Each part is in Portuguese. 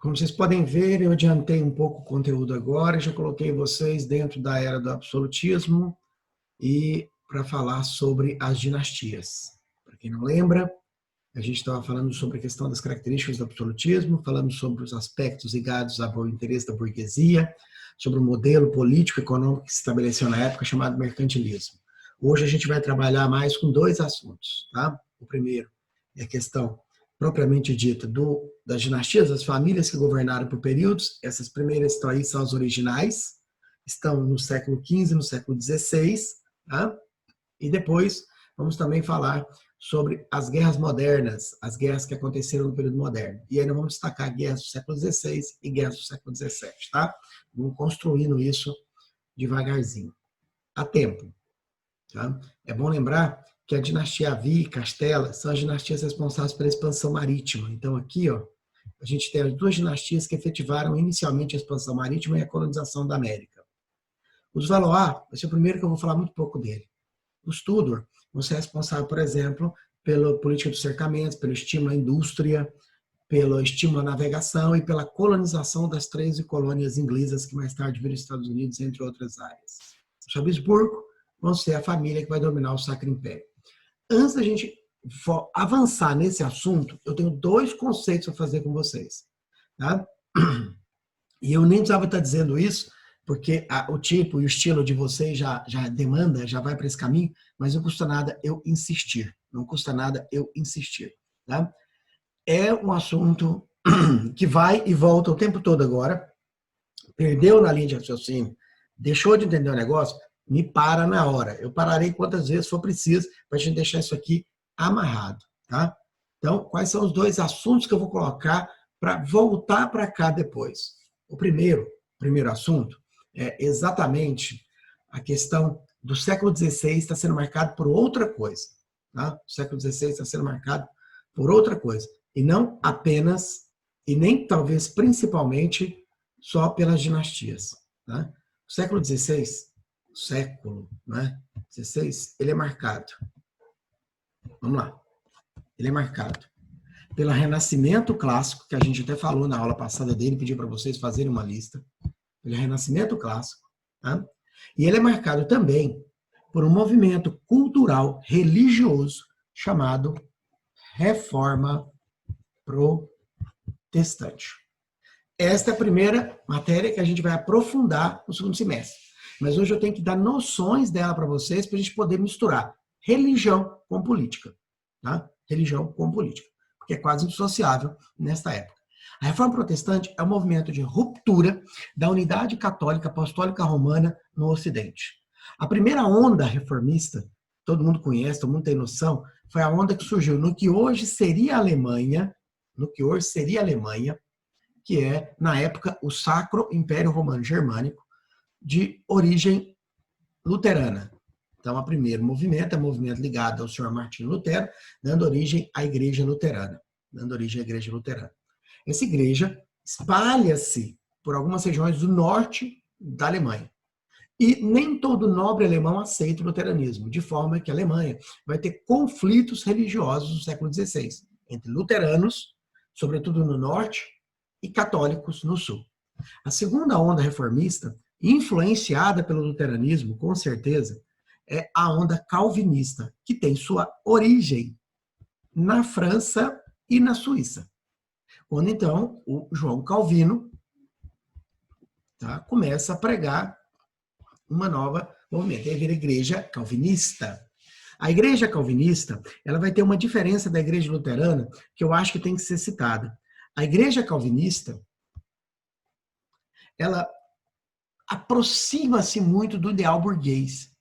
Como vocês podem ver, eu adiantei um pouco o conteúdo agora, já coloquei vocês dentro da era do absolutismo e para falar sobre as dinastias. Para quem não lembra, a gente estava falando sobre a questão das características do absolutismo, falamos sobre os aspectos ligados ao interesse da burguesia, sobre o modelo político e econômico que se estabeleceu na época, chamado mercantilismo. Hoje a gente vai trabalhar mais com dois assuntos, tá? O primeiro é a questão propriamente dita das dinastias, das famílias que governaram por períodos. Essas primeiras estão aí, são as originais, estão no século XV, no século XVI, tá? E depois vamos também falar sobre as guerras modernas, as guerras que aconteceram no período moderno. E aí nós vamos destacar guerras do século XVI e guerras do século XVII, tá? Vamos construindo isso devagarzinho. A tempo, tá? É bom lembrar que a dinastia Avi e Castela são as dinastias responsáveis pela expansão marítima. Então aqui, ó, a gente tem as duas dinastias que efetivaram inicialmente a expansão marítima e a colonização da América. Os Valois, vai ser o primeiro que eu vou falar muito pouco dele. Os Tudor vão ser responsáveis, por exemplo, pela política dos cercamentos, pelo estímulo à indústria, pelo estímulo à navegação e pela colonização das 13 colônias inglesas que mais tarde viram os Estados Unidos, entre outras áreas. Os Habsburgo vão ser a família que vai dominar o Sacro Império. Antes da gente avançar nesse assunto, eu tenho dois conceitos para fazer com vocês. Tá? E eu nem precisava estar dizendo isso, porque o tipo e o estilo de vocês já demanda, já vai para esse caminho, mas não custa nada eu insistir. Não custa nada eu insistir. Tá? É um assunto que vai e volta o tempo todo agora. Perdeu na linha de raciocínio, deixou de entender o negócio, me para na hora. Eu pararei quantas vezes for preciso para a gente deixar isso aqui amarrado. Tá? Então, quais são os dois assuntos que eu vou colocar para voltar para cá depois? O primeiro assunto é exatamente a questão do século XVI está sendo marcado por outra coisa. Tá? O século XVI está sendo marcado por outra coisa. E não apenas, e nem talvez principalmente, só pelas dinastias. Tá? O século XVI, né? 16, ele é marcado. Vamos lá. Ele é marcado pelo Renascimento clássico, que a gente até falou na aula passada dele, pedi para vocês fazerem uma lista. Pelo Renascimento clássico. Tá? E ele é marcado também por um movimento cultural religioso chamado Reforma Protestante. Esta é a primeira matéria que a gente vai aprofundar no segundo semestre. Mas hoje eu tenho que dar noções dela para vocês para a gente poder misturar religião com política. Tá? Religião com política. Porque é quase indissociável nesta época. A Reforma Protestante é um movimento de ruptura da unidade católica apostólica romana no Ocidente. A primeira onda reformista, todo mundo conhece, todo mundo tem noção, foi a onda que surgiu no que hoje seria a Alemanha, que é, na época, o Sacro Império Romano Germânico, de origem luterana. Então, o primeiro movimento é um movimento ligado ao senhor Martinho Lutero, dando origem à Igreja Luterana. Essa igreja espalha-se por algumas regiões do norte da Alemanha. E nem todo nobre alemão aceita o luteranismo, de forma que a Alemanha vai ter conflitos religiosos no século XVI, entre luteranos, sobretudo no norte, e católicos no sul. A segunda onda reformista, influenciada pelo luteranismo, com certeza, é a onda calvinista, que tem sua origem na França e na Suíça. Quando, então, o João Calvino começa a pregar uma nova movimento, é a igreja calvinista. A igreja calvinista, ela vai ter uma diferença da igreja luterana que eu acho que tem que ser citada. A igreja calvinista, ela aproxima-se muito do ideal burguês.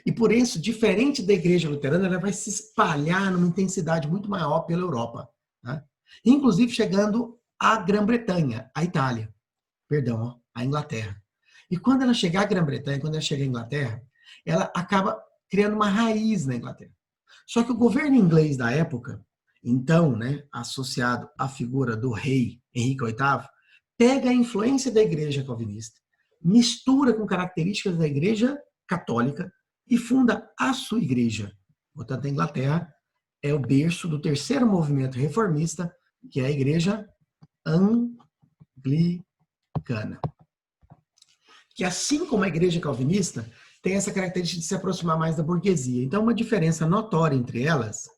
E por isso, diferente da igreja luterana, ela vai se espalhar numa intensidade muito maior pela Europa. Tá? Inclusive chegando à Grã-Bretanha, à Itália, à Inglaterra. E quando ela chegar à Grã-Bretanha, quando ela chega à Inglaterra, ela acaba criando uma raiz na Inglaterra. Só que o governo inglês da época, então, associado à figura do rei Henrique VIII, pega a influência da igreja calvinista, mistura com características da igreja católica e funda a sua igreja. Portanto, a Inglaterra é o berço do terceiro movimento reformista, que é a igreja anglicana. Que assim como a igreja calvinista, tem essa característica de se aproximar mais da burguesia. Então, uma diferença notória entre elas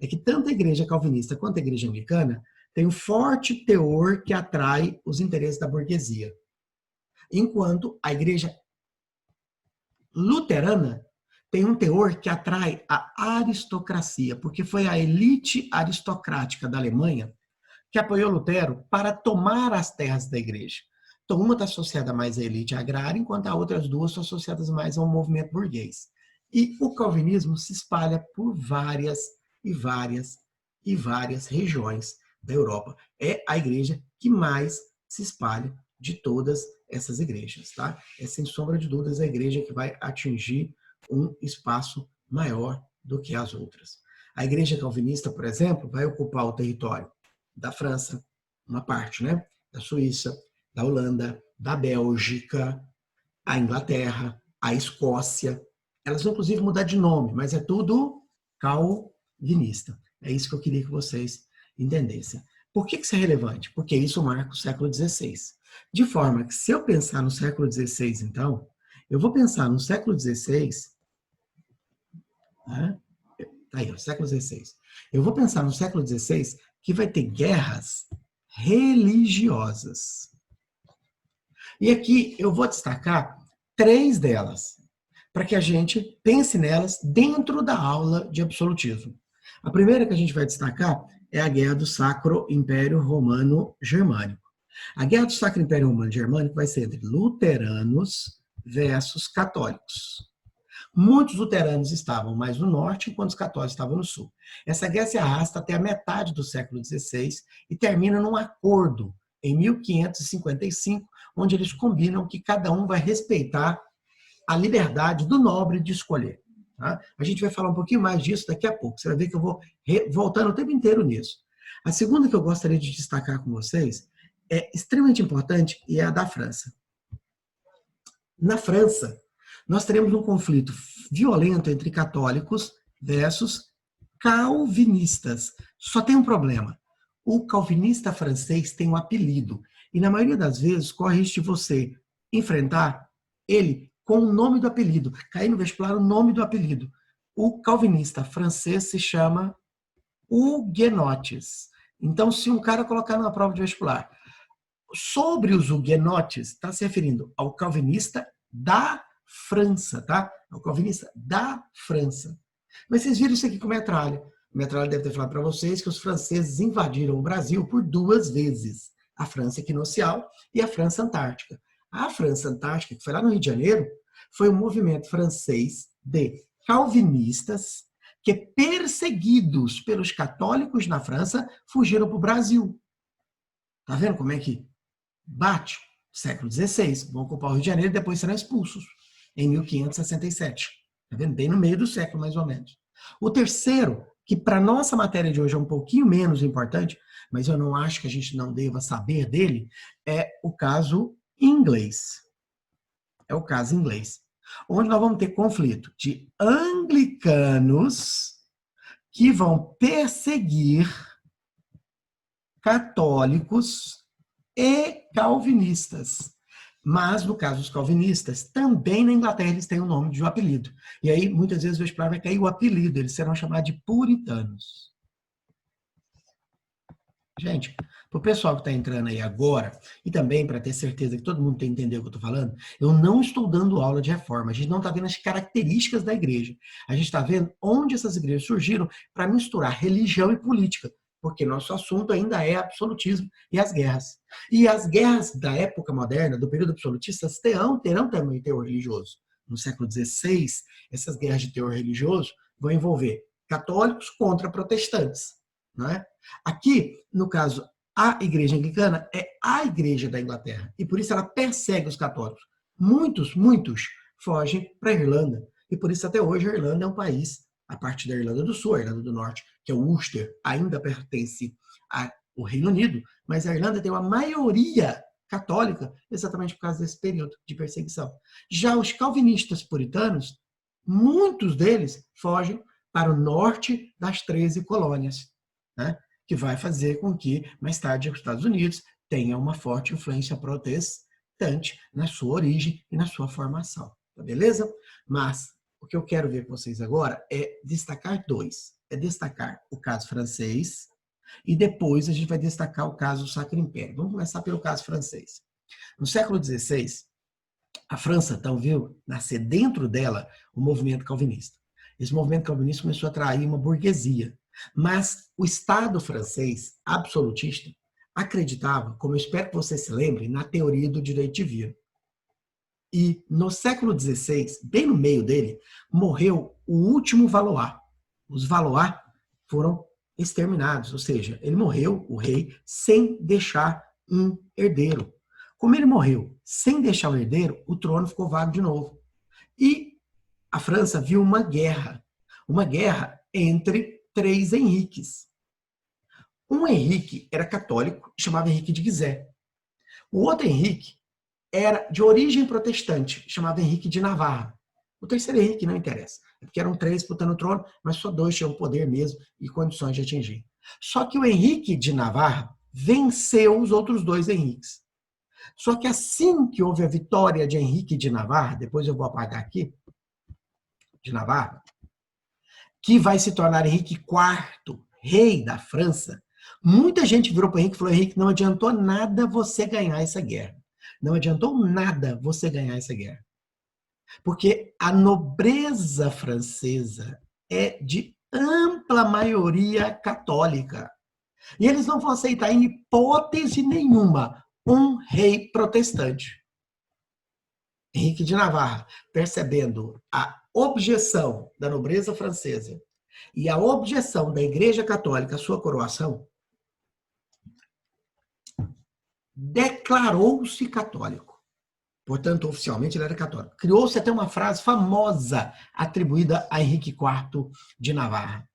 é que tanto a igreja calvinista quanto a igreja anglicana tem um forte teor que atrai os interesses da burguesia. Enquanto a igreja luterana tem um teor que atrai a aristocracia, porque foi a elite aristocrática da Alemanha que apoiou Lutero para tomar as terras da igreja. Então, uma está associada mais à elite agrária, enquanto as outras duas estão associadas mais ao movimento burguês. E o calvinismo se espalha por várias regiões da Europa. É a igreja que mais se espalha de todas essas igrejas, tá? É sem sombra de dúvidas a igreja que vai atingir um espaço maior do que as outras. A igreja calvinista, por exemplo, vai ocupar o território da França, uma parte, né? Da Suíça, da Holanda, da Bélgica, a Inglaterra, a Escócia. Elas vão, inclusive, mudar de nome, mas é tudo calvinista. É isso que eu queria que vocês entendessem. Por que isso é relevante? Porque isso marca o século XVI. De forma que, se eu pensar no século XVI, então, eu vou pensar no século XVI, né? Tá aí, o século XVI. Eu vou pensar no século XVI que vai ter guerras religiosas. E aqui eu vou destacar 3 delas, para que a gente pense nelas dentro da aula de absolutismo. A primeira que a gente vai destacar é a Guerra do Sacro Império Romano Germânico. A Guerra do Sacro Império Romano Germânico vai ser entre luteranos versus católicos. Muitos luteranos estavam mais no norte, enquanto os católicos estavam no sul. Essa guerra se arrasta até a metade do século XVI e termina num acordo em 1555, onde eles combinam que cada um vai respeitar a liberdade do nobre de escolher. Tá? A gente vai falar um pouquinho mais disso daqui a pouco. Você vai ver que eu vou voltando o tempo inteiro nisso. A segunda que eu gostaria de destacar com vocês é extremamente importante e é a da França. Na França, nós teremos um conflito violento entre católicos versus calvinistas. Só tem um problema. O calvinista francês tem um apelido. E na maioria das vezes, corre risco de você enfrentar ele com o nome do apelido. Cair no vestibular o nome do apelido. O calvinista francês se chama huguenotes. Então, se um cara colocar numa prova de vestibular sobre os huguenotes, está se referindo ao calvinista da França, tá? Ao calvinista da França. Mas vocês viram isso aqui com metralha. O metralha deve ter falado para vocês que os franceses invadiram o Brasil por 2 vezes. A França equinocial e a França antártica. A França antártica, que foi lá no Rio de Janeiro, foi um movimento francês de calvinistas que, perseguidos pelos católicos na França, fugiram para o Brasil. Tá vendo como é que bate? Século XVI, vão ocupar o Rio de Janeiro e depois serão expulsos, em 1567. Tá vendo? Bem no meio do século, mais ou menos. O terceiro, que para nossa matéria de hoje é um pouquinho menos importante, mas eu não acho que a gente não deva saber dele, é o caso inglês. É o caso inglês. Onde nós vamos ter conflito de anglicanos que vão perseguir católicos e calvinistas. Mas, no caso dos calvinistas, também na Inglaterra eles têm o nome de um apelido. E aí, muitas vezes, o vestibular vai cair o apelido, eles serão chamados de puritanos. Gente, para o pessoal que está entrando aí agora, e também para ter certeza que todo mundo tem entendido o que eu estou falando, eu não estou dando aula de reforma, a gente não está vendo as características da igreja. A gente está vendo onde essas igrejas surgiram para misturar religião e política, porque nosso assunto ainda é absolutismo e as guerras. E as guerras da época moderna, do período absolutista, terão também teor religioso. No século XVI, essas guerras de teor religioso vão envolver católicos contra protestantes. Não é? Aqui, no caso, a igreja anglicana é a igreja da Inglaterra, e por isso ela persegue os católicos. Muitos fogem para a Irlanda, e por isso até hoje a Irlanda é um país, a parte da Irlanda do Sul, a Irlanda do Norte, que é o Ulster, ainda pertence ao Reino Unido, mas a Irlanda tem uma maioria católica exatamente por causa desse período de perseguição. Já os calvinistas puritanos, muitos deles fogem para o norte das 13 colônias, né? Que vai fazer com que, mais tarde, os Estados Unidos tenha uma forte influência protestante na sua origem e na sua formação, tá beleza? Mas o que eu quero ver com vocês agora é destacar dois. É destacar o caso francês e depois a gente vai destacar o caso do Sacro Império. Vamos começar pelo caso francês. No século XVI, a França, então, viu nascer dentro dela o movimento calvinista. Esse movimento calvinista começou a atrair uma burguesia. Mas o Estado francês, absolutista, acreditava, como eu espero que você se lembre, na teoria do direito divino. E no século XVI, bem no meio dele, morreu o último Valois. Os Valois foram exterminados, ou seja, ele morreu, o rei, sem deixar um herdeiro. Como ele morreu sem deixar um herdeiro, o trono ficou vago de novo. E a França viu uma guerra entre 3 Henriques. Um Henrique era católico, chamava Henrique de Guizé. O outro Henrique era de origem protestante, chamava Henrique de Navarra. O terceiro Henrique não interessa, é porque eram 3 disputando o trono, mas só 2 tinham poder mesmo e condições de atingir. Só que o Henrique de Navarra venceu os outros 2 Henriques. Só que assim que houve a vitória de Henrique de Navarra, depois eu vou apagar aqui, de Navarra, que vai se tornar Henrique IV, rei da França, muita gente virou para Henrique e falou: Henrique, não adiantou nada você ganhar essa guerra. Não adiantou nada você ganhar essa guerra. Porque a nobreza francesa é de ampla maioria católica. E eles não vão aceitar, em hipótese nenhuma, um rei protestante. Henrique de Navarra, percebendo a objeção da nobreza francesa e a objeção da Igreja Católica à sua coroação, declarou-se católico. Portanto, oficialmente ele era católico. Criou-se até uma frase famosa atribuída a Henrique IV de Navarra: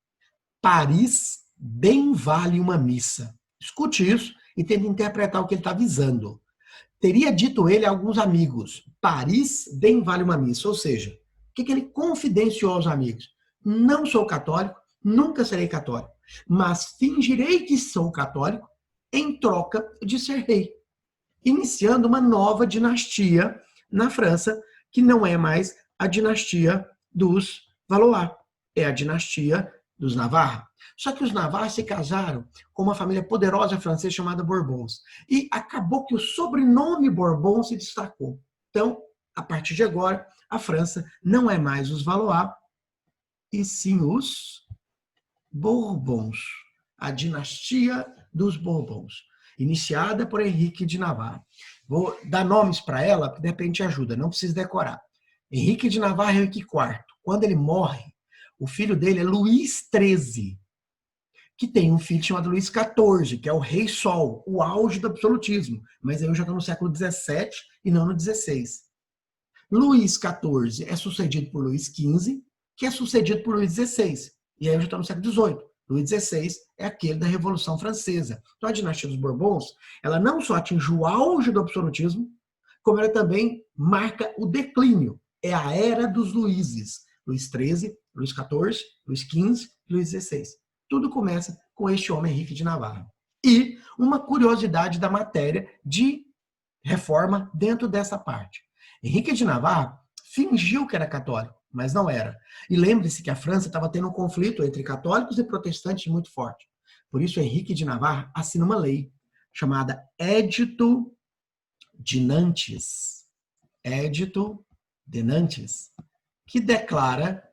Paris bem vale uma missa. Escute isso e tente interpretar o que ele está visando. Teria dito ele a alguns amigos: Paris bem vale uma missa. Ou seja, o que ele confidenciou aos amigos? Não sou católico, nunca serei católico, mas fingirei que sou católico em troca de ser rei. Iniciando uma nova dinastia na França, que não é mais a dinastia dos Valois, é a dinastia dos Navarra. Só que os Navarra se casaram com uma família poderosa francesa chamada Bourbons. E acabou que o sobrenome Bourbon se destacou. Então, a partir de agora, a França não é mais os Valois, e sim os Bourbons. A dinastia dos Bourbons, iniciada por Henrique de Navarra. Vou dar nomes para ela, porque de repente ajuda, não precisa decorar. Henrique de Navarra é Henrique IV. Quando ele morre, o filho dele é Luís XIII, que tem um filho chamado Luís XIV, que é o Rei Sol, o auge do absolutismo. Mas aí eu já estou no século XVII e não no XVI. Luís XIV é sucedido por Luís XV, que é sucedido por Luís XVI. E aí eu já estou no século XVIII. Luís XVI é aquele da Revolução Francesa. Então a dinastia dos Bourbons, ela não só atinge o auge do absolutismo, como ela também marca o declínio. É a era dos Luíses. Luís XIII, Luís XIV, Luís XV e Luís XVI. Tudo começa com este homem Henrique de Navarra. E uma curiosidade da matéria de reforma dentro dessa parte. Henrique de Navarra fingiu que era católico, mas não era. E lembre-se que a França estava tendo um conflito entre católicos e protestantes muito forte. Por isso, Henrique de Navarra assina uma lei chamada Édito de Nantes. Édito de Nantes, que declara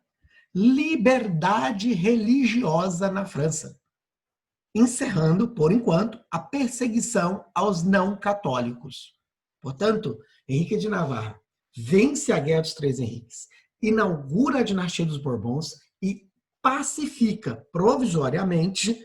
liberdade religiosa na França, encerrando, por enquanto, a perseguição aos não católicos. Portanto, Henrique de Navarra vence a Guerra dos Três Henriques, inaugura a dinastia dos Bourbons e pacifica provisoriamente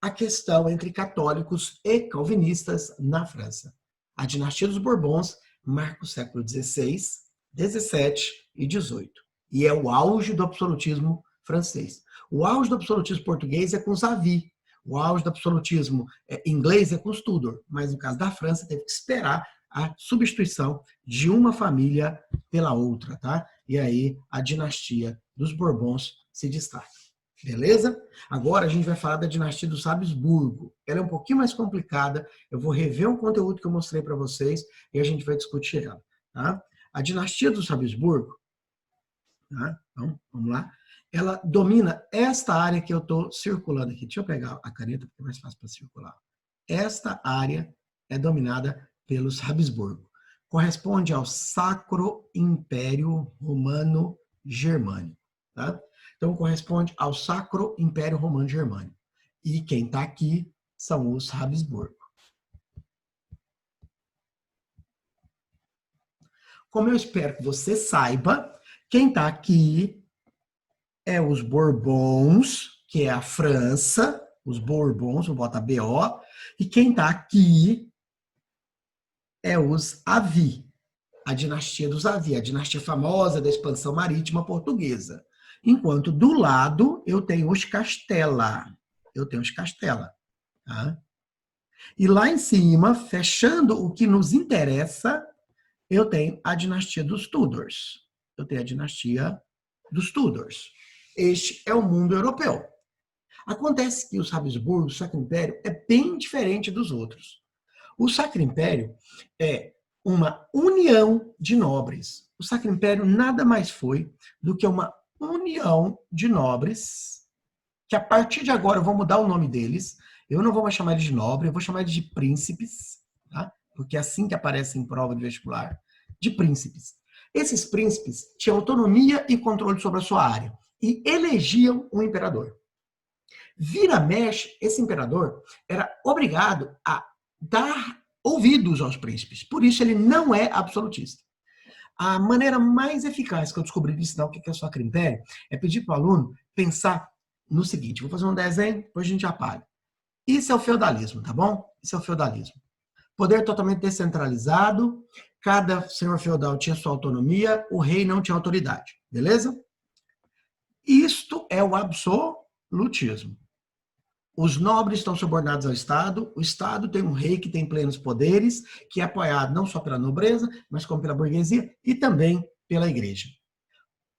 a questão entre católicos e calvinistas na França. A dinastia dos Bourbons marca o século XVI, XVII e XVIII. E é o auge do absolutismo francês. O auge do absolutismo português é com os Xavier. O auge do absolutismo inglês é com os Tudor. Mas no caso da França, teve que esperar a substituição de uma família pela outra, tá? E aí a dinastia dos Bourbons se destaca. Beleza? Agora a gente vai falar da dinastia dos Habsburgo. Ela é um pouquinho mais complicada. Eu vou rever um conteúdo que eu mostrei para vocês e a gente vai discutir ela. Tá? A dinastia dos Habsburgo, tá? Então, vamos lá. Ela domina esta área que eu estou circulando aqui. Deixa eu pegar a caneta, porque é mais fácil para circular. Esta área é dominada pelos Habsburgo. Corresponde ao Sacro Império Romano Germânico. Tá? Então, corresponde ao Sacro Império Romano Germânico. E quem está aqui são os Habsburgo. Como eu espero que você saiba, quem está aqui é os Bourbons, que é a França, os Bourbons, vou botar BO, e quem está aqui é os Avis, a dinastia dos Avis, a dinastia famosa da expansão marítima portuguesa. Enquanto do lado eu tenho os Castela. Tá? E lá em cima, fechando o que nos interessa, eu tenho a dinastia dos Tudors. Este é o mundo europeu. Acontece que os Habsburgo, o Sacro Império, é bem diferente dos outros. O Sacro Império é uma união de nobres. O Sacro Império nada mais foi do que uma união de nobres, que a partir de agora eu vou mudar o nome deles. Eu não vou mais chamar eles de nobre, eu vou chamar eles de príncipes, tá? Porque é assim que aparece em prova de vestibular, de príncipes. Esses príncipes tinham autonomia e controle sobre a sua área e elegiam um imperador. Vira mexe, esse imperador era obrigado a dar ouvidos aos príncipes. Por isso ele não é absolutista. A maneira mais eficaz que eu descobri de ensinar o que é o Sacro Império é pedir para o aluno pensar no seguinte: vou fazer um desenho, depois a gente apaga. Isso é o feudalismo, tá bom? Isso é o feudalismo. Poder totalmente descentralizado, cada senhor feudal tinha sua autonomia, o rei não tinha autoridade, beleza? Isto é o absolutismo. Os nobres estão subordinados ao Estado, o Estado tem um rei que tem plenos poderes, que é apoiado não só pela nobreza, mas como pela burguesia e também pela igreja.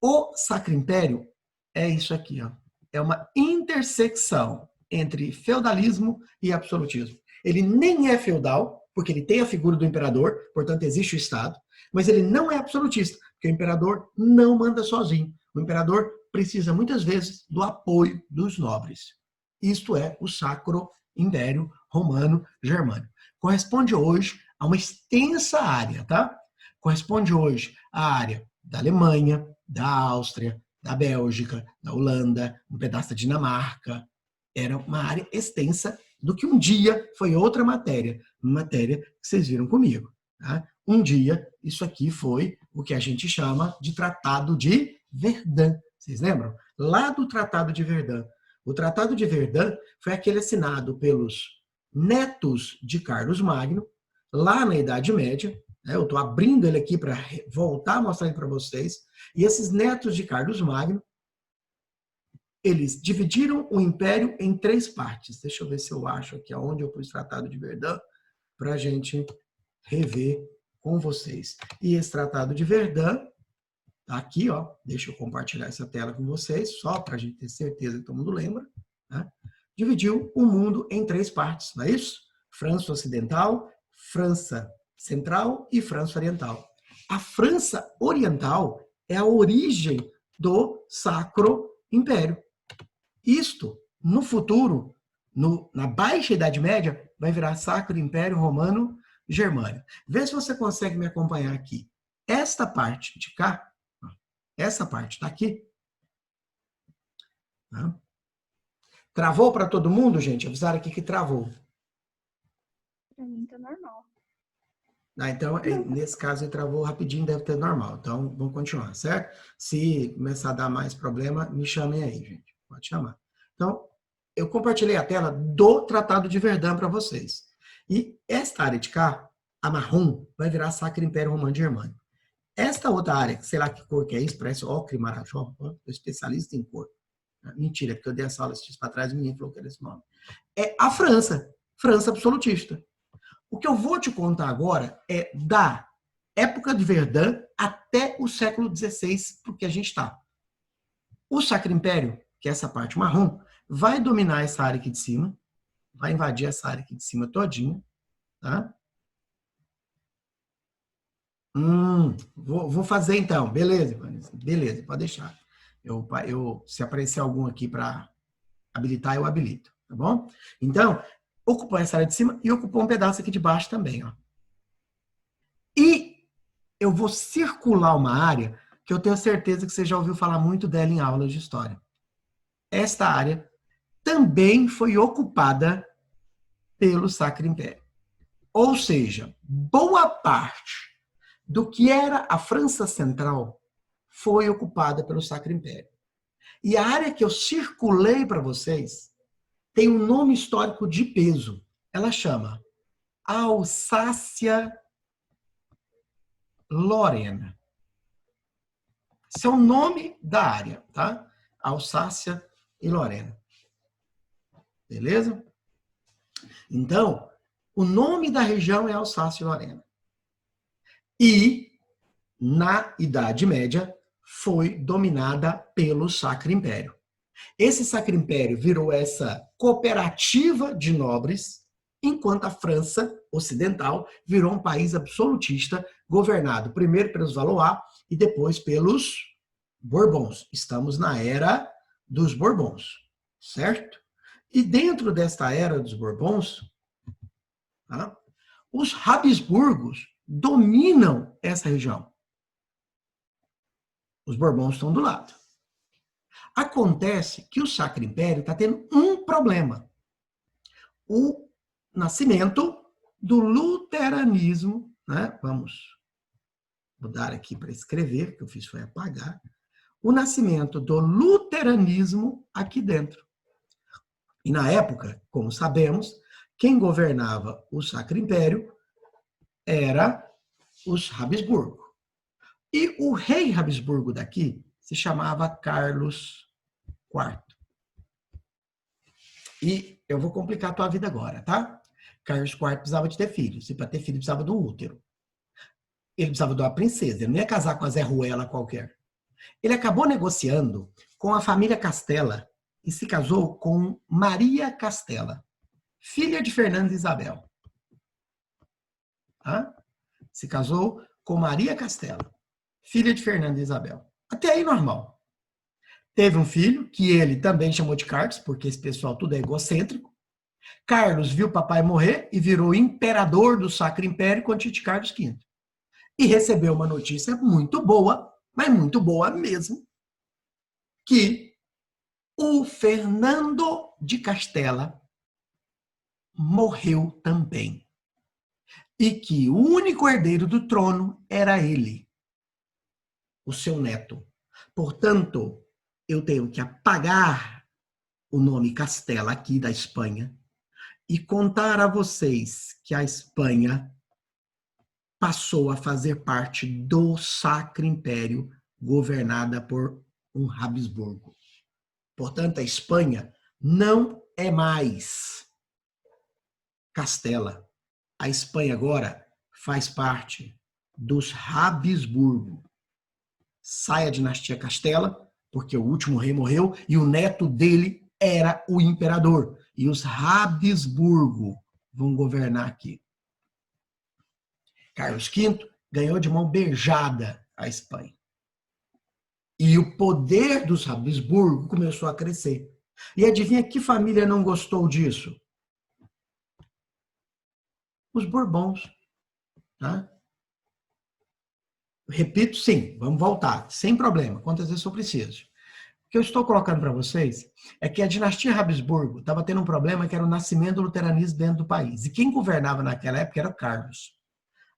O Sacro Império é isso aqui, ó. É uma intersecção entre feudalismo e absolutismo. Ele nem é feudal, porque ele tem a figura do imperador, portanto existe o Estado, mas ele não é absolutista, porque o imperador não manda sozinho. O imperador precisa muitas vezes do apoio dos nobres. Isto é o Sacro Império Romano Germânico. Corresponde hoje a uma extensa área, tá? Corresponde hoje à área da Alemanha, da Áustria, da Bélgica, da Holanda, um pedaço da Dinamarca. Era uma área extensa do que um dia foi outra matéria, uma matéria que vocês viram comigo. Tá? Um dia, isso aqui foi o que a gente chama de Tratado de Verdun. Vocês lembram? Lá do Tratado de Verdun. O Tratado de Verdun foi aquele assinado pelos netos de Carlos Magno, lá na Idade Média. Eu estou abrindo ele aqui para voltar a mostrar ele para vocês. E esses netos de Carlos Magno, eles dividiram o império em 3 partes. Deixa eu ver se eu acho aqui onde eu pus o Tratado de Verdun para a gente rever com vocês. E esse Tratado de Verdun tá aqui, ó. Deixa eu compartilhar essa tela com vocês, só para a gente ter certeza que todo mundo lembra. Né? Dividiu o mundo em 3 partes, não é isso? França Ocidental, França Central e França Oriental. A França Oriental é a origem do Sacro Império. Isto, no futuro, na Baixa Idade Média, vai virar Sacro Império Romano Germânico. Vê se você consegue me acompanhar aqui. Esta parte de cá, essa parte está aqui. Tá? Travou para todo mundo, gente? Avisaram aqui que travou. Para mim está normal. Então, nesse caso, ele travou rapidinho, deve ter normal. Então, vamos continuar, certo? Se começar a dar mais problema, me chamem aí, gente. Pode chamar. Então, eu compartilhei a tela do Tratado de Verdun para vocês. E esta área de cá, a marrom, vai virar Sacro Império Romano Germânico. Esta outra área, sei lá que cor que é isso, parece ocre, marajó, sou especialista em cor. Mentira, porque eu dei essa aula esses dias para trás e o menino falou que era esse nome. É a França, França absolutista. O que eu vou te contar agora é da época de Verdun até o século XVI, porque a gente está. O Sacro Império que é essa parte marrom, vai dominar essa área aqui de cima, vai invadir essa área aqui de cima todinha, tá? Vou fazer então, beleza, Vanessa? Beleza, pode deixar. Se aparecer algum aqui para habilitar, eu habilito, tá bom? Então, ocupou essa área de cima e ocupou um pedaço aqui de baixo também, ó. E eu vou circular uma área que eu tenho certeza que você já ouviu falar muito dela em aulas de história. Esta área também foi ocupada pelo Sacro Império. Ou seja, boa parte do que era a França Central foi ocupada pelo Sacro Império. E a área que eu circulei para vocês tem um nome histórico de peso. Ela chama Alsácia-Lorena. Esse é o nome da área, tá? Alsácia e Lorena. Beleza? Então, o nome da região é Alsácia e Lorena. E, na Idade Média, foi dominada pelo Sacro Império. Esse Sacro Império virou essa cooperativa de nobres, enquanto a França Ocidental virou um país absolutista, governado primeiro pelos Valois e depois pelos Bourbons. Estamos na era dos Bourbons, certo? E dentro desta era dos Bourbons, tá, os Habsburgos dominam essa região. Os Bourbons estão do lado. Acontece que o Sacro Império está tendo um problema. O nascimento do luteranismo, né? Vamos mudar aqui para escrever, o que eu fiz foi apagar. O nascimento do luteranismo aqui dentro. E na época, como sabemos, quem governava o Sacro Império era os Habsburgo. E o rei Habsburgo daqui se chamava Carlos IV. E eu vou complicar a tua vida agora, tá? Carlos IV precisava de ter filhos. E para ter filho precisava do útero. Ele precisava de uma princesa. Ele não ia casar com a Zé Ruela qualquer. Ele acabou negociando com a família Castela e se casou com Maria Castela, filha de Fernando e Isabel. Tá? Se casou com Maria Castela, filha de Fernando e Isabel. Até aí normal. Teve um filho, que ele também chamou de Carlos, porque esse pessoal tudo é egocêntrico. Carlos viu o papai morrer e virou imperador do Sacro Império com Tite Carlos V. E recebeu uma notícia muito boa, mas muito boa mesmo, que o Fernando de Castela morreu também. E que o único herdeiro do trono era ele, o seu neto. Portanto, eu tenho que apagar o nome Castela aqui da Espanha e contar a vocês que a Espanha passou a fazer parte do Sacro Império, governada por um Habsburgo. Portanto, a Espanha não é mais Castela. A Espanha agora faz parte dos Habsburgo. Sai a dinastia Castela, porque o último rei morreu e o neto dele era o imperador. E os Habsburgo vão governar aqui. Carlos V ganhou de mão beijada a Espanha. E o poder dos Habsburgo começou a crescer. E adivinha que família não gostou disso? Os Bourbons. Tá? Repito, sim, vamos voltar, sem problema, quantas vezes eu preciso. O que eu estou colocando para vocês é que a dinastia Habsburgo estava tendo um problema que era o nascimento do luteranismo dentro do país. E quem governava naquela época era o Carlos.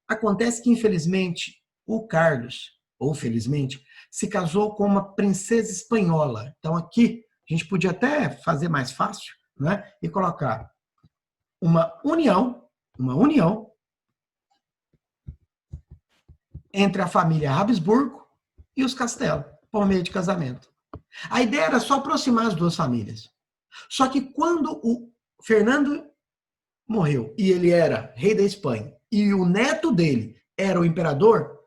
Acontece que, infelizmente, o Carlos, ou felizmente, se casou com uma princesa espanhola. Então, aqui, a gente podia até fazer mais fácil, né? E colocar uma união entre a família Habsburgo e os Castela, por meio de casamento. A ideia era só aproximar as duas famílias. Só que quando o Fernando morreu e ele era rei da Espanha e o neto dele era o imperador,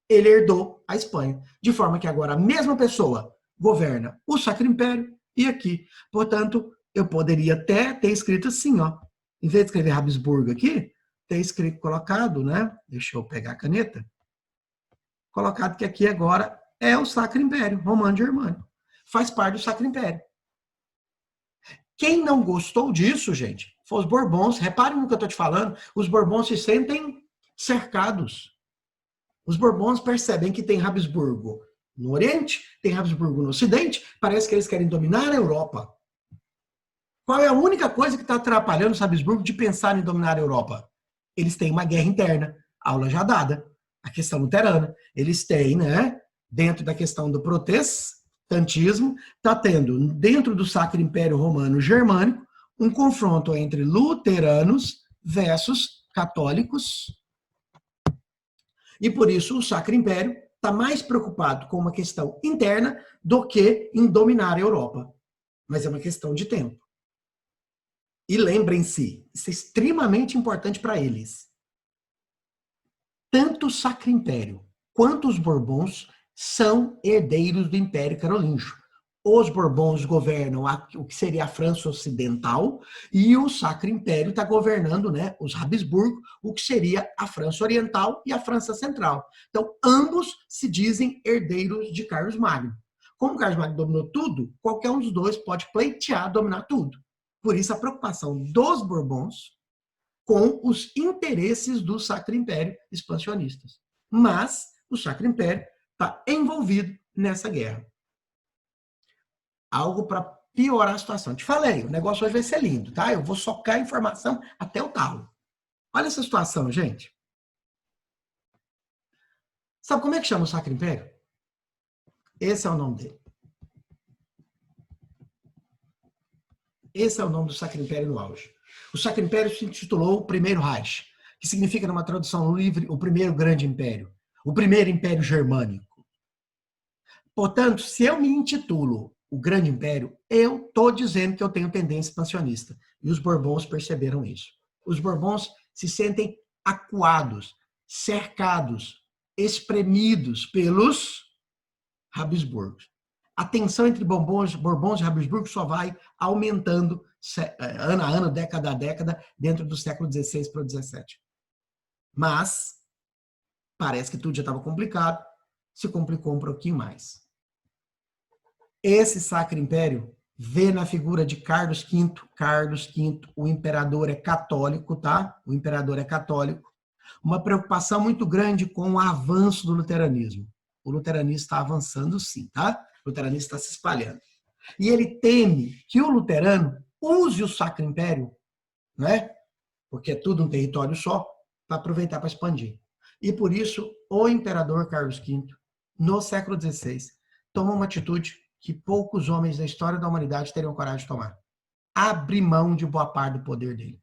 ele herdou a Espanha. De forma que agora a mesma pessoa governa o Sacro Império e aqui. Portanto, eu poderia até ter escrito assim, ó. Em vez de escrever Habsburgo aqui, ter escrito, colocado, né? Deixa eu pegar a caneta. Colocado que aqui agora é o Sacro Império Romano-Germânico. Faz parte do Sacro Império. Quem não gostou disso, gente, foi os Bourbons. Reparem no que eu estou te falando. Os Bourbons se sentem cercados. Os Bourbons percebem que tem Habsburgo no Oriente, tem Habsburgo no Ocidente. Parece que eles querem dominar a Europa. Qual é a única coisa que está atrapalhando os Habsburgo de pensar em dominar a Europa? Eles têm uma guerra interna, aula já dada, a questão luterana. Eles têm, né, dentro da questão do protestantismo, está tendo, dentro do Sacro Império Romano Germânico, um confronto entre luteranos versus católicos. E por isso o Sacro Império está mais preocupado com uma questão interna do que em dominar a Europa. Mas é uma questão de tempo. E lembrem-se, isso é extremamente importante para eles. Tanto o Sacro Império quanto os Bourbons são herdeiros do Império Carolíngio. Os Bourbons governam o que seria a França Ocidental e o Sacro Império está governando, né, os Habsburgo, o que seria a França Oriental e a França Central. Então, ambos se dizem herdeiros de Carlos Magno. Como Carlos Magno dominou tudo, qualquer um dos dois pode pleitear dominar tudo. Por isso, a preocupação dos Bourbons com os interesses do Sacro Império expansionistas. Mas o Sacro Império está envolvido nessa guerra. Algo para piorar a situação. Te falei, o negócio hoje vai ser lindo, tá? Eu vou socar a informação até o talo. Olha essa situação, gente. Sabe como é que chama o Sacro Império? Esse é o nome dele. Esse é o nome do Sacro Império no auge. O Sacro Império se intitulou o Primeiro Reich, que significa, numa tradução livre, o primeiro grande império, o primeiro império germânico. Portanto, se eu me intitulo o Grande Império, eu estou dizendo que eu tenho tendência expansionista. E os Bourbons perceberam isso. Os Bourbons se sentem acuados, cercados, espremidos pelos Habsburgos. A tensão entre Bourbons e Habsburgo só vai aumentando ano a ano, década a década, dentro do século XVI para o XVII. Mas parece que tudo já estava complicado, se complicou um pouquinho mais. Esse Sacro Império vê na figura de Carlos V. Carlos V, o imperador é católico, tá? O imperador é católico. Uma preocupação muito grande com o avanço do luteranismo. O luteranismo está avançando sim, tá? O luteranismo está se espalhando. E ele teme que o luterano use o Sacro Império, né? Porque é tudo um território só, para aproveitar para expandir. E por isso, o imperador Carlos V, no século XVI, toma uma atitude que poucos homens da história da humanidade teriam coragem de tomar. Abre mão de boa parte do poder dele.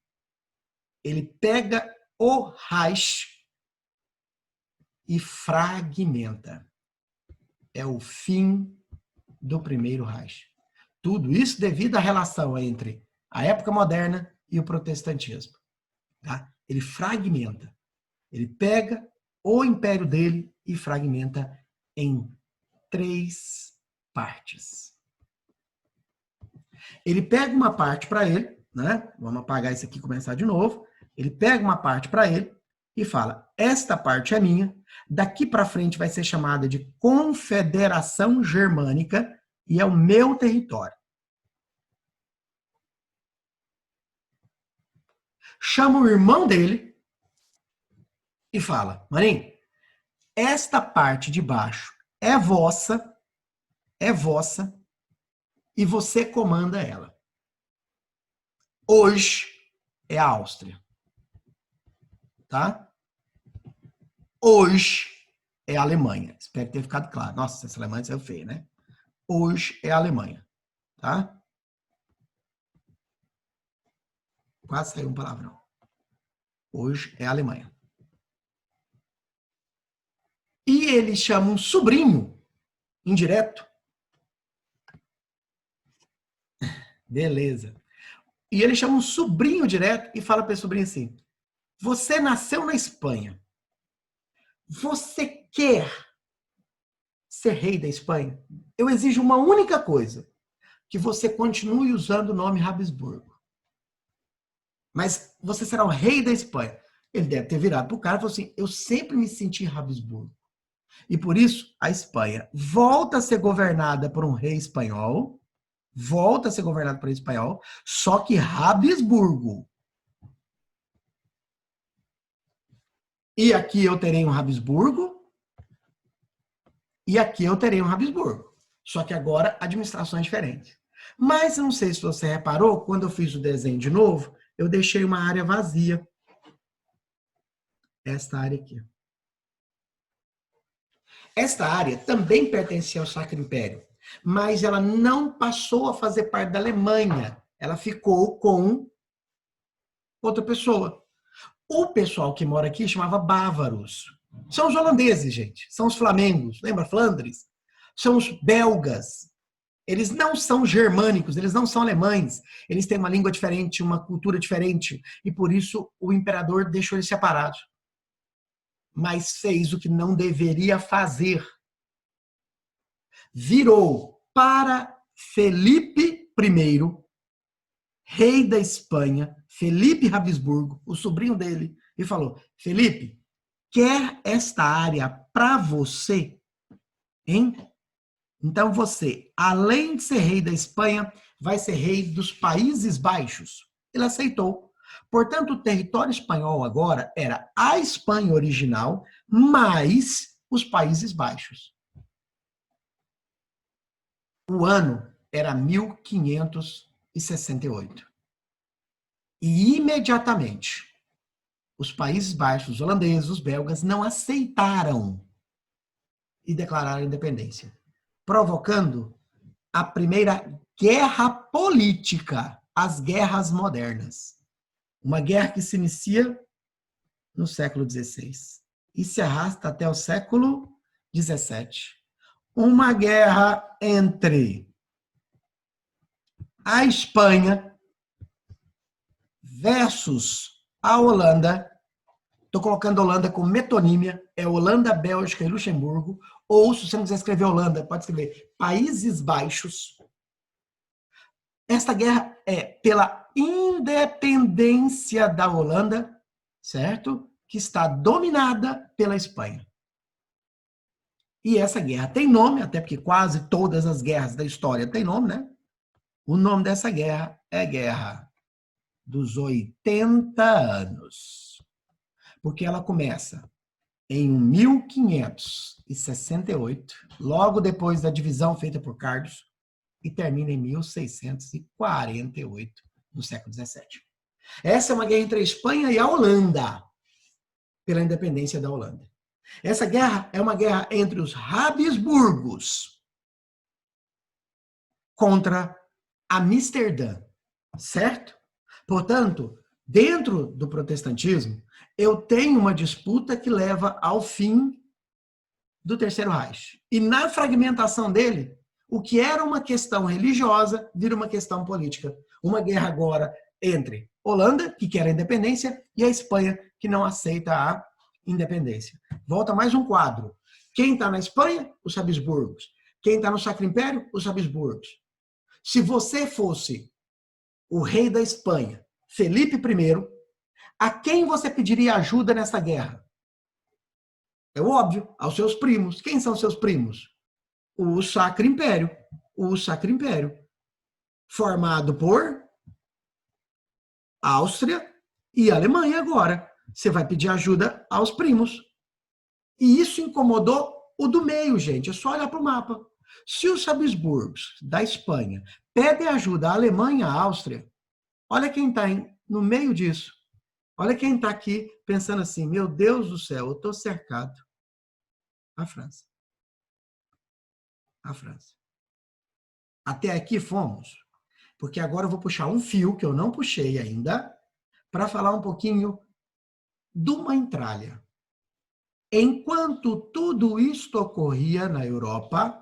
Ele pega o Reich e fragmenta. É o fim do Primeiro Reich. Tudo isso devido à relação entre a época moderna e o protestantismo. Tá? Ele fragmenta. Ele pega o império dele e fragmenta em 3 partes. Ele pega uma parte para ele, né? Vamos apagar isso aqui e começar de novo. Ele pega uma parte para ele e fala: esta parte é minha, daqui para frente vai ser chamada de Confederação Germânica e é o meu território. Chama o irmão dele e fala: Marinho, esta parte de baixo é vossa, e você comanda ela. Hoje é a Áustria. Tá? Hoje é a Alemanha. Espero ter ficado claro. Nossa, essa Alemanha saiu feia, né? Hoje é a Alemanha. Tá? Quase saiu um palavrão. Hoje é a Alemanha. E ele chama um sobrinho indireto. Beleza. E ele chama um sobrinho direto e fala para esse sobrinho assim: você nasceu na Espanha. Você quer ser rei da Espanha? Eu exijo uma única coisa: que você continue usando o nome Habsburgo. Mas você será o rei da Espanha. Ele deve ter virado para o cara e falou assim, eu sempre me senti Habsburgo. E por isso, a Espanha volta a ser governada por um rei espanhol, só que Habsburgo. E aqui eu terei um Habsburgo, e aqui eu terei um Habsburgo. Só que agora administrações diferentes. Mas não sei se você reparou, quando eu fiz o desenho de novo, eu deixei uma área vazia. Esta área aqui. Esta área também pertencia ao Sacro Império, mas ela não passou a fazer parte da Alemanha. Ela ficou com outra pessoa. O pessoal que mora aqui chamava bávaros. São os holandeses, gente. São os flamengos. Lembra Flandres? São os belgas. Eles não são germânicos, eles não são alemães. Eles têm uma língua diferente, uma cultura diferente. E por isso o imperador deixou eles separados. Mas fez o que não deveria fazer. Virou para Felipe I, rei da Espanha, Felipe Habsburgo, o sobrinho dele, e falou, Felipe, quer esta área para você? Hein? Então você, além de ser rei da Espanha, vai ser rei dos Países Baixos. Ele aceitou. Portanto, o território espanhol agora era a Espanha original, mais os Países Baixos. O ano era 1568. E imediatamente, os Países Baixos, os holandeses, os belgas, não aceitaram e declararam a independência, provocando a primeira guerra política, as guerras modernas. Uma guerra que se inicia no século XVI e se arrasta até o século XVII. Uma guerra entre a Espanha versus a Holanda. Estou colocando a Holanda com metonímia, é Holanda, Bélgica e Luxemburgo, ou se você não quiser escrever Holanda, pode escrever Países Baixos. Esta guerra é pela independência da Holanda, certo? Que está dominada pela Espanha. E essa guerra tem nome, até porque quase todas as guerras da história têm nome, né? O nome dessa guerra é Guerra dos 80 anos. Porque ela começa em 1568, logo depois da divisão feita por Carlos, e termina em 1648, no século XVII. Essa é uma guerra entre a Espanha e a Holanda, pela independência da Holanda. Essa guerra é uma guerra entre os Habsburgos contra Amsterdã, certo? Portanto, dentro do protestantismo, eu tenho uma disputa que leva ao fim do Terceiro Reich. E na fragmentação dele, o que era uma questão religiosa vira uma questão política. Uma guerra agora entre Holanda, que quer a independência, e a Espanha, que não aceita a independência. Volta mais um quadro. Quem está na Espanha? Os Habsburgos. Quem está no Sacro Império? Os Habsburgos. Se você fosse o rei da Espanha, Felipe I, a quem você pediria ajuda nessa guerra? É óbvio, aos seus primos. Quem são seus primos? O Sacro Império. O Sacro Império. Formado por Áustria e Alemanha agora. Você vai pedir ajuda aos primos. E isso incomodou o do meio, gente. É só olhar para o mapa. Se os Habsburgos da Espanha pedem ajuda à Alemanha e à Áustria, olha quem está no meio disso. Olha quem está aqui pensando assim, meu Deus do céu, eu estou cercado. A França. A França. Até aqui fomos. Porque agora eu vou puxar um fio que eu não puxei ainda para falar um pouquinho de uma entralha. Enquanto tudo isto ocorria na Europa,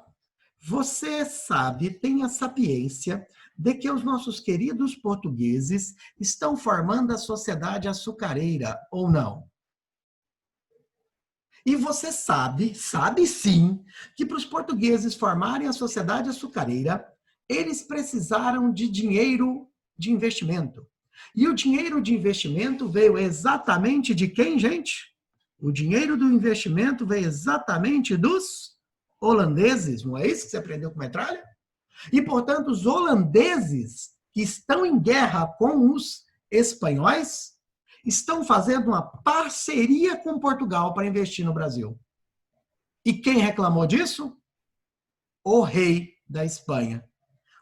você sabe, tem a sapiência de que os nossos queridos portugueses estão formando a sociedade açucareira, ou não? E você sabe sim, que para os portugueses formarem a sociedade açucareira, eles precisaram de dinheiro de investimento. E o dinheiro de investimento veio exatamente de quem, gente? O dinheiro do investimento veio exatamente dos holandeses. Não é isso que você aprendeu com metralha? E, portanto, os holandeses que estão em guerra com os espanhóis estão fazendo uma parceria com Portugal para investir no Brasil. E quem reclamou disso? O rei da Espanha.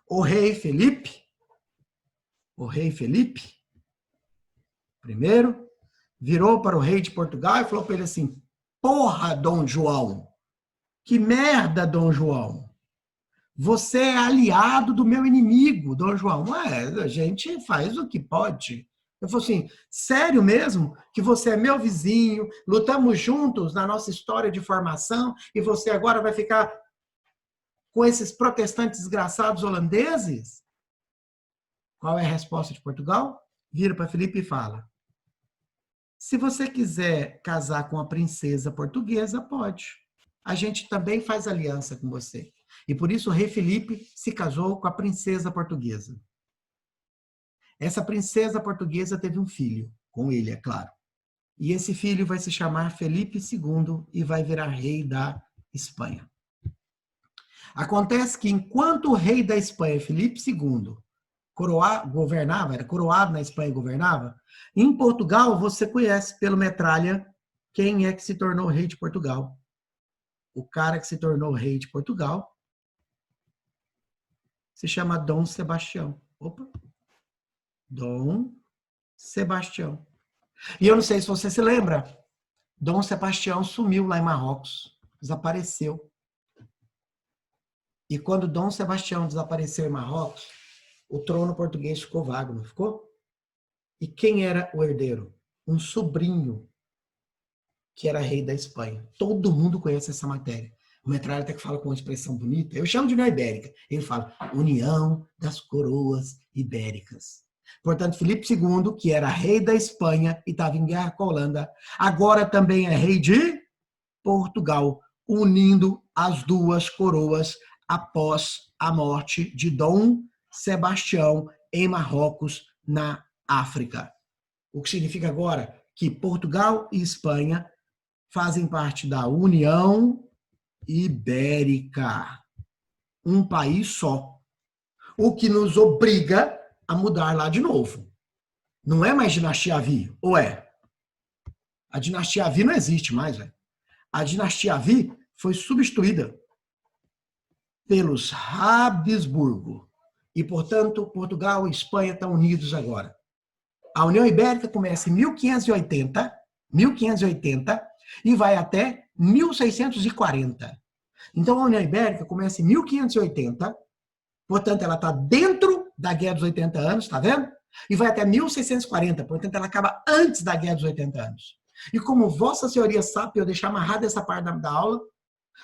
O rei Felipe I, virou para o rei de Portugal e falou para ele assim: porra, Dom João, que merda, Dom João. Você é aliado do meu inimigo, Dom João. A gente faz o que pode. Eu falei assim, sério mesmo que você é meu vizinho, lutamos juntos na nossa história de formação e você agora vai ficar com esses protestantes desgraçados holandeses? Qual é a resposta de Portugal? Vira para Felipe e fala: se você quiser casar com a princesa portuguesa, pode. A gente também faz aliança com você. E por isso o rei Felipe se casou com a princesa portuguesa. Essa princesa portuguesa teve um filho, com ele, é claro. E esse filho vai se chamar Felipe II e vai virar rei da Espanha. Acontece que enquanto o rei da Espanha, Felipe II, governava, era coroado na Espanha e governava, em Portugal você conhece pelo Metralha quem é que se tornou rei de Portugal. O cara que se tornou rei de Portugal se chama Dom Sebastião. Opa! Dom Sebastião. E eu não sei se você se lembra, Dom Sebastião sumiu lá em Marrocos, desapareceu. E quando Dom Sebastião desapareceu em Marrocos, o trono português ficou vago, não ficou? E quem era o herdeiro? Um sobrinho que era rei da Espanha. Todo mundo conhece essa matéria. O Metralha até que fala com uma expressão bonita. Eu chamo de União Ibérica. Ele fala União das Coroas Ibéricas. Portanto, Filipe II, que era rei da Espanha e estava em guerra com a Holanda, agora também é rei de Portugal, unindo as duas coroas após a morte de Dom Sebastião em Marrocos, na África. O que significa agora que Portugal e Espanha fazem parte da União Ibérica. Um país só. O que nos obriga a mudar lá de novo. Não é mais dinastia Avi, ou é? A dinastia Avi não existe mais, velho. A dinastia Avi foi substituída pelos Habsburgo. E, portanto, Portugal e Espanha estão unidos agora. A União Ibérica começa em 1580 e vai até 1640. Então, a União Ibérica começa em 1580, portanto, ela está dentro da Guerra dos 80 anos, tá vendo? E vai até 1640, portanto, ela acaba antes da Guerra dos 80 anos. E como Vossa Senhoria sabe, eu deixar amarrada essa parte da aula,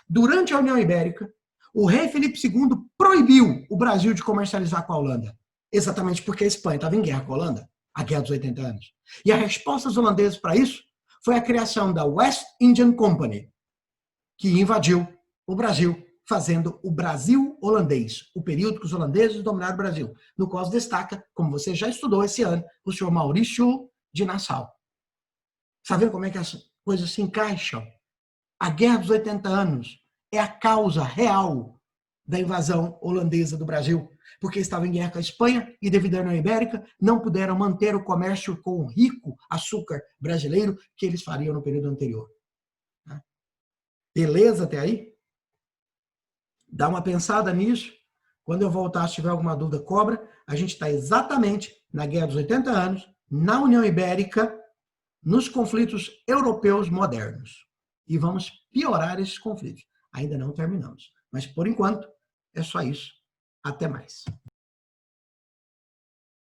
durante a União Ibérica, o rei Filipe II proibiu o Brasil de comercializar com a Holanda, exatamente porque a Espanha estava em guerra com a Holanda, a Guerra dos 80 anos. E a resposta dos holandeses para isso foi a criação da West Indian Company, que invadiu o Brasil, fazendo o Brasil holandês, o período que os holandeses dominaram o Brasil, no qual se destaca, como você já estudou esse ano, o senhor Maurício de Nassau. Está vendo como é que as coisas se encaixam? A Guerra dos 80 anos é a causa real da invasão holandesa do Brasil, porque estavam em guerra com a Espanha e, devido à União Ibérica, não puderam manter o comércio com o rico açúcar brasileiro que eles fariam no período anterior. Beleza até aí? Dá uma pensada nisso. Quando eu voltar, se tiver alguma dúvida, cobra. A gente está exatamente na Guerra dos 80 anos, na União Ibérica, nos conflitos europeus modernos. E vamos piorar esses conflitos. Ainda não terminamos. Mas, por enquanto, é só isso. Até mais.